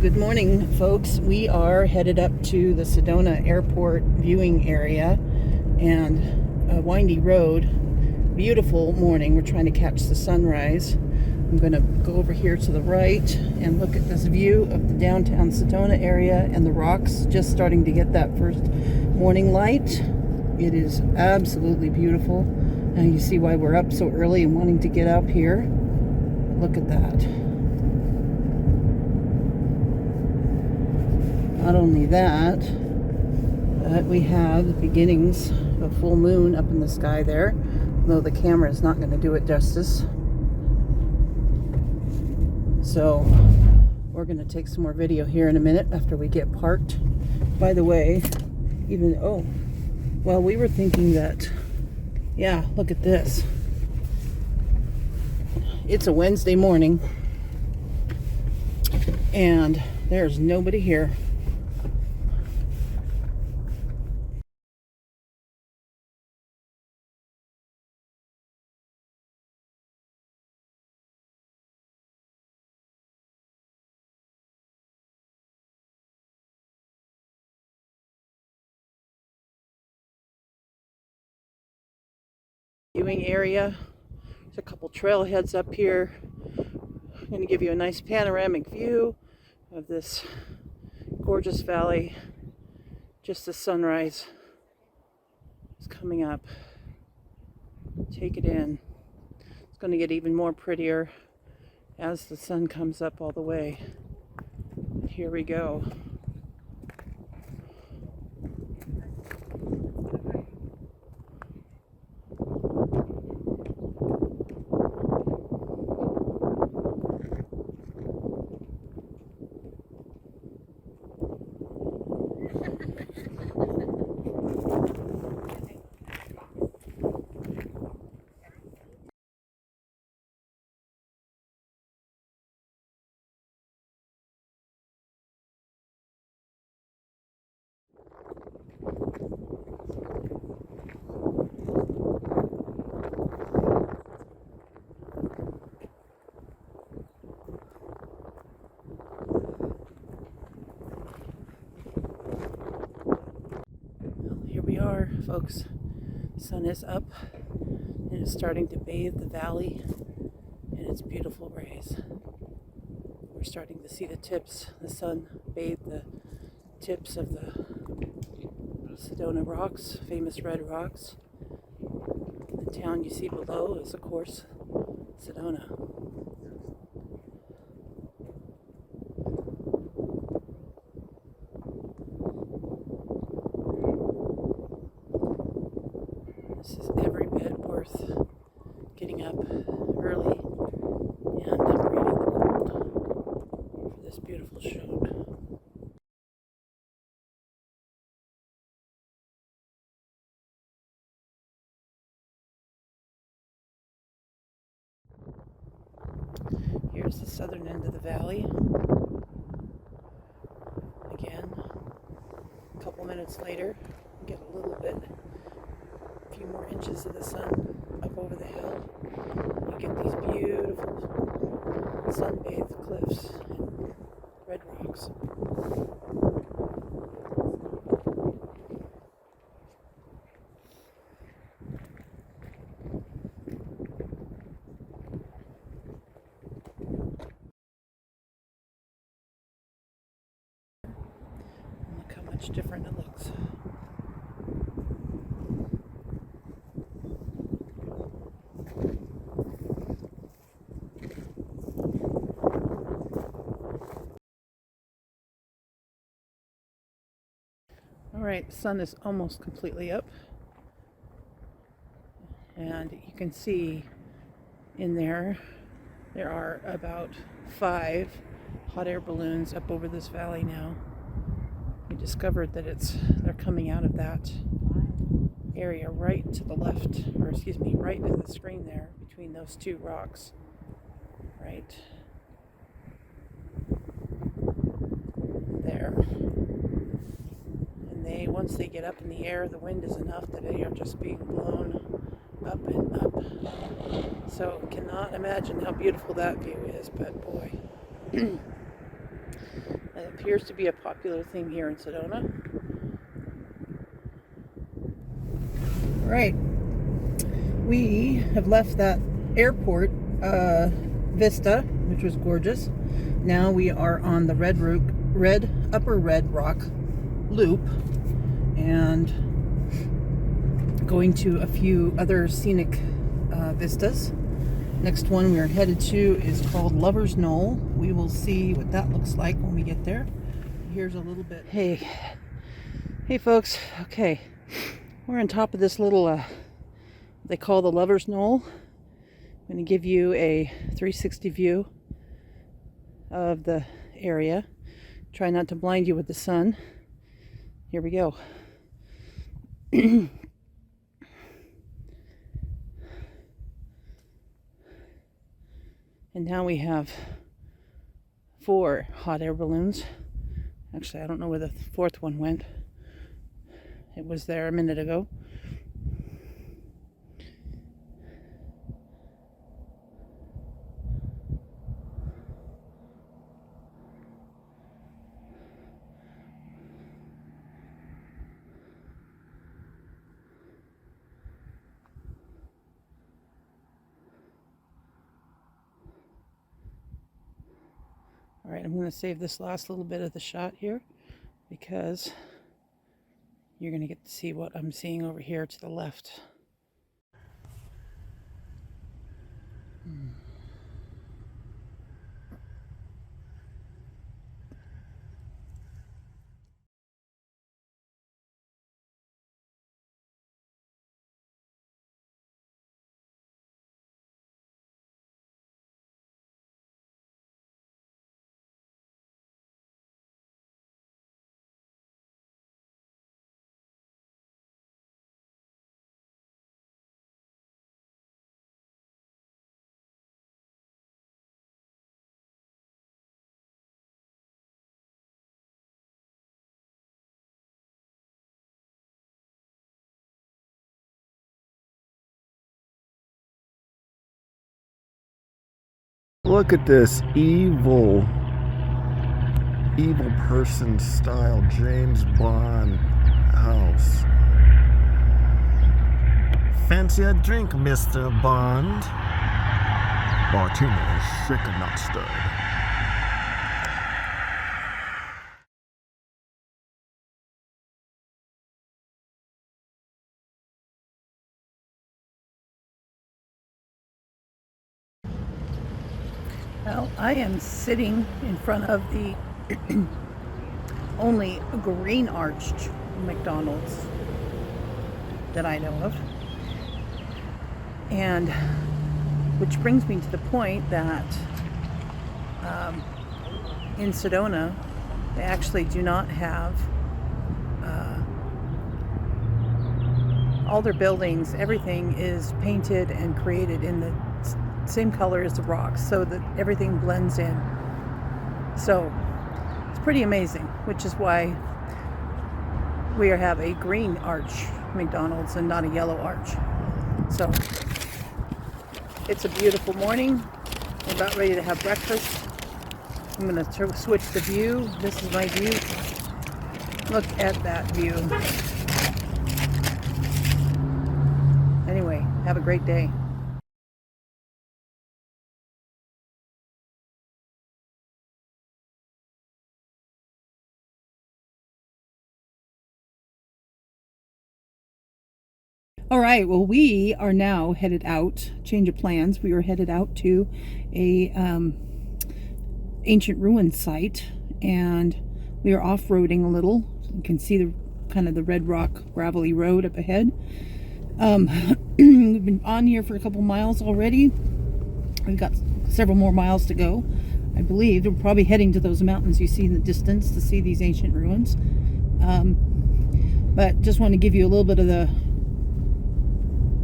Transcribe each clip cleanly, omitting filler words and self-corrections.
Good morning, folks. We are headed up to the Sedona Airport viewing area and a windy road. Beautiful morning. We're trying to catch the sunrise. I'm going to go over here to the right and look at this view of the downtown Sedona area and the rocks just starting to get that first morning light. It is absolutely beautiful. Now you see why we're up so early and wanting to get up here. Look at that. Not only that, but we have the beginnings of full moon up in the sky there, though the camera is not going to do it justice. So we're going to take some more video here in a minute after we get parked. By the way, we were thinking that, yeah, look at this. It's a Wednesday morning, and there's nobody here. Viewing area. There's a couple trailheads up here. I'm going to give you a nice panoramic view of this gorgeous valley. Just the sunrise is coming up. Take it in. It's going to get even more prettier as the sun comes up all the way. Here we go. Here we are, folks. Sun is up and it's starting to bathe the valley in its beautiful rays. We're starting to see the tips. The sun bathed the tips of the Sedona rocks, famous red rocks. The town you see below is, of course, Sedona. This is every bit worth getting up early and braving the cold for this beautiful shoot. Here's the southern end of the valley. Again, a couple minutes later, get a little bit, a few more inches of the sun up over the hill. You get these beautiful sun-bathed cliffs and red rocks. Look how much different it looks. All right, the sun is almost completely up, and you can see in there are about 5 hot air balloons up over this valley now. We discovered that they're coming out of that area right to the left, right in the screen there between those two rocks. Right there. And once they get up in the air, the wind is enough that they are just being blown up and up. So cannot imagine how beautiful that view is, but boy. It appears to be a popular thing here in Sedona. Right. We have left that airport vista, which was gorgeous. Now we are on the Upper Red Rock Loop and going to a few other scenic vistas. Next one we're headed to is called Lover's Knoll. We will see what that looks like when we get there. Here's a little bit. Hey folks. Okay, we're on top of this little they call the Lover's Knoll. I'm going to give you a 360 view of the area. Try not to blind you with the sun. Here we go. And now we have 4 hot air balloons. Actually, I don't know where the 4th one went. It was there a minute ago. All right, I'm going to save this last little bit of the shot here because you're going to get to see what I'm seeing over here to the left. Look at this evil person style James Bond house. Fancy a drink, Mr. Bond? Bartender is shaken, not stirred. Well, I am sitting in front of the only green arched McDonald's that I know of. And which brings me to the point that in Sedona, they actually do not have all their buildings, everything is painted and created in the same color as the rocks so that everything blends in. So it's pretty amazing, which is why we have a green arch McDonald's and not a yellow arch. So it's a beautiful morning. We're about ready to have breakfast. I'm going to switch the view. This is my view. Look at that view. Anyway, have a great day. All right, well, we are now headed out, change of plans. We are headed out to a ancient ruin site, and we are off-roading a little. You can see the kind of the red rock gravelly road up ahead. We've been on here for a couple miles already. We've got several more miles to go. I believe we're probably heading to those mountains you see in the distance to see these ancient ruins. But just want to give you a little bit of the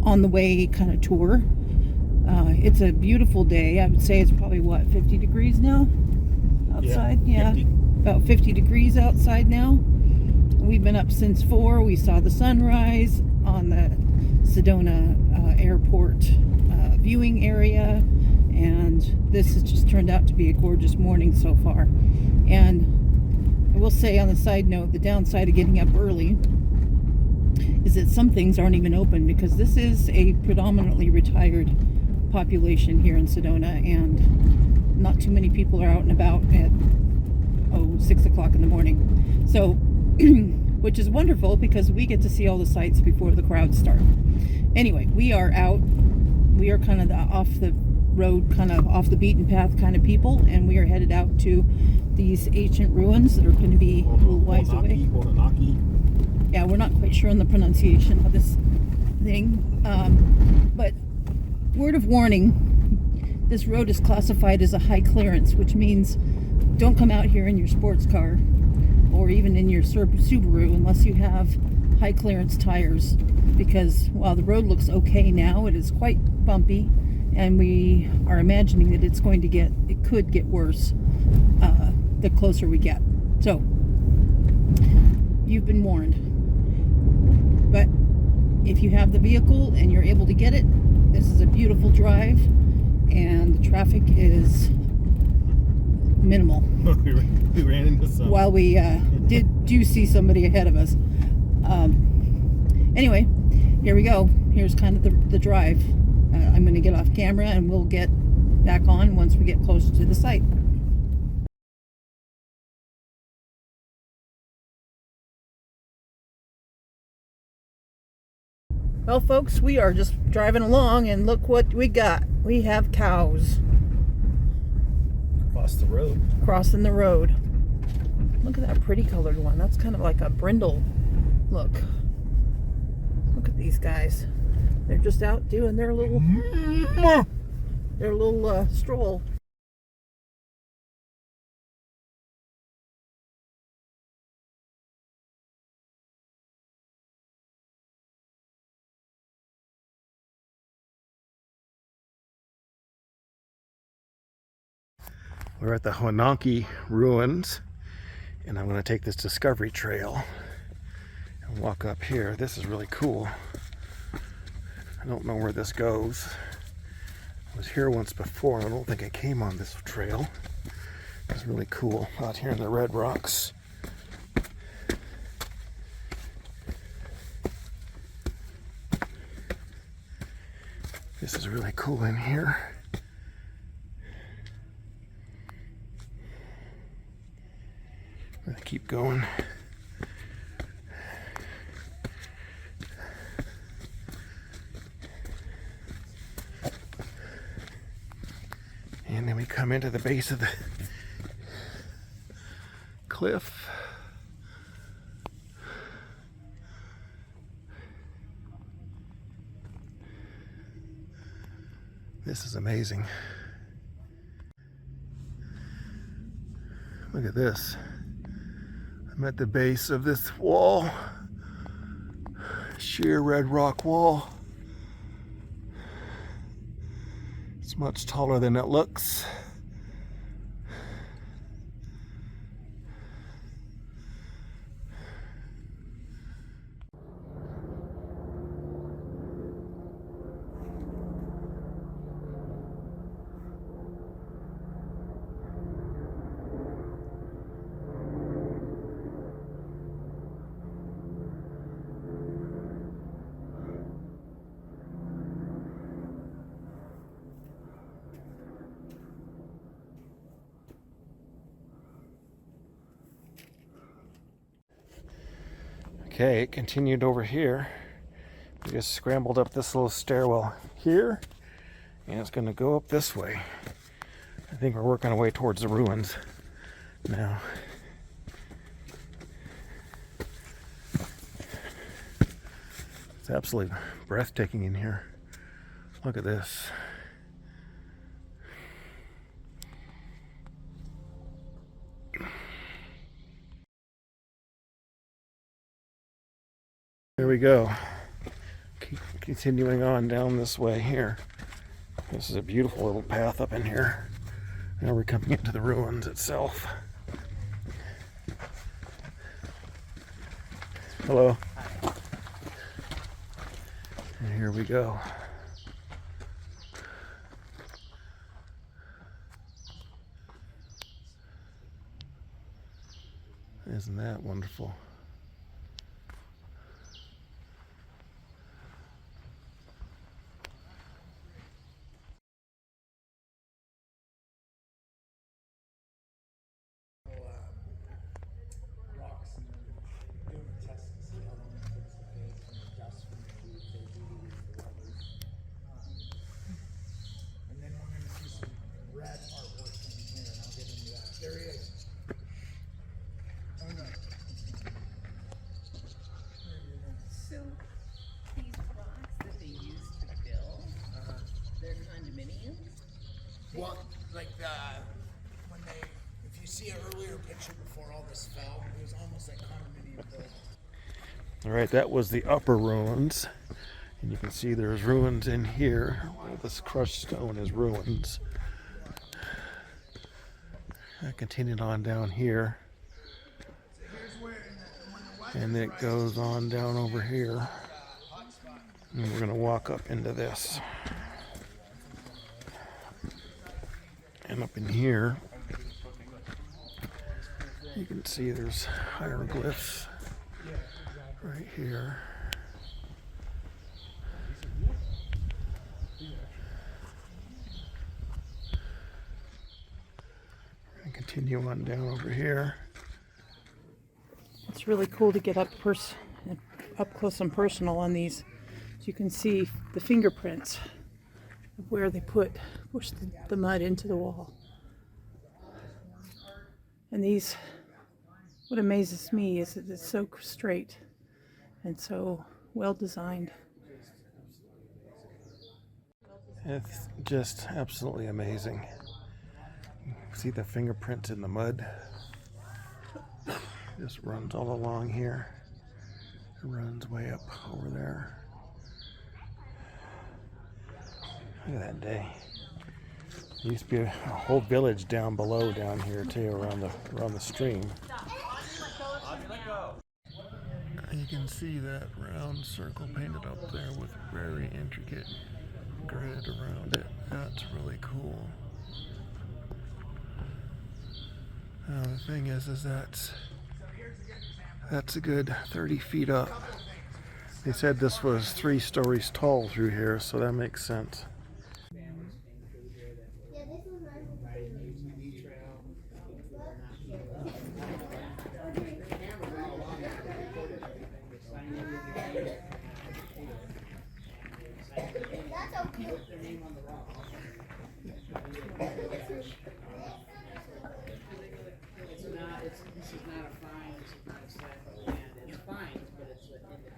on the way kind of tour. It's a beautiful day. I would say it's probably what, 50 degrees now outside? Yeah, 50. About 50 degrees outside now. We've been up since 4. We saw the sunrise on the Sedona airport viewing area, and this has just turned out to be a gorgeous morning so far. And I will say on the side note, the downside of getting up early is that some things aren't even open, because this is a predominantly retired population here in Sedona, and not too many people are out and about at 6 o'clock in the morning. So which is wonderful, because we get to see all the sights before the crowds start. Anyway, we are out. We are kind of the off the road, kind of off the beaten path kind of people, and we are headed out to these ancient ruins that are going to be a little ways away. Honanki. Yeah, we're not quite sure on the pronunciation of this thing, but word of warning, this road is classified as a high clearance, which means don't come out here in your sports car or even in your Subaru unless you have high clearance tires, because while the road looks okay now, it is quite bumpy, and we are imagining that it could get worse the closer we get. So you've been warned. But if you have the vehicle and you're able to get it, this is a beautiful drive, and the traffic is minimal. We ran into some. While we do see somebody ahead of us. Anyway, here we go. Here's kind of the drive. I'm going to get off camera and we'll get back on once we get closer to the site. Well, folks, we are just driving along, and look what we got. We have cows Across the road. crossing the road. Look at that pretty colored one. That's kind of like a brindle look. Look at these guys. They're just out doing their little stroll. We're at the Honanki Ruins, and I'm going to take this discovery trail and walk up here. This is really cool. I don't know where this goes. I was here once before, and I don't think I came on this trail. It's really cool out here in the red rocks. This is really cool in here. I'm gonna keep going. And then we come into the base of the cliff. This is amazing. Look at this. I'm at the base of this wall, sheer red rock wall. It's much taller than it looks. Okay, it continued over here. We just scrambled up this little stairwell here, and it's going to go up this way. I think we're working our way towards the ruins now. It's absolutely breathtaking in here. Look at this. Here we go. Keep continuing on down this way here. This is a beautiful little path up in here. Now we're coming into the ruins itself. Hello. And here we go. Isn't that wonderful? So these rocks that they used to build, they're condominiums? Well, like when they, if you see an earlier picture before all this fell, it was almost like condominium built. All right, that was the upper ruins. And you can see there's ruins in here. All this crushed stone is ruins. I continued on down here. And it goes on down over here. And we're going to walk up into this. And up in here, you can see there's hieroglyphs right here. We're going to continue on down over here. It's really cool to get up close and personal on these. So you can see the fingerprints of where they pushed the mud into the wall. And these, what amazes me is that it's so straight and so well designed. It's just absolutely amazing. See the fingerprints in the mud? Just runs all along here. It runs way up over there. Look at that day. There used to be a whole village down below down here too, around the stream. You can see that round circle painted up there with very intricate grid around it. That's really cool. Now the thing is that's a good 30 feet up. They said this was 3 stories tall through here, so that makes sense. This is not a fine, this is not a set of land. It's fines, but it's independent.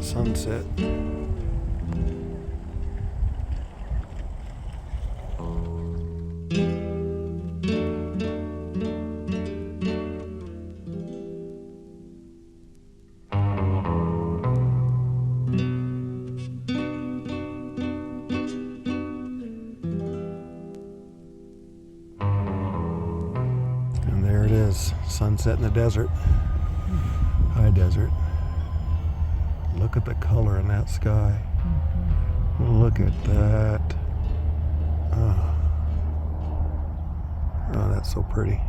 Sunset. says sunset in the desert. High desert. Look at the color in that sky. Look at that. Oh, that's so pretty.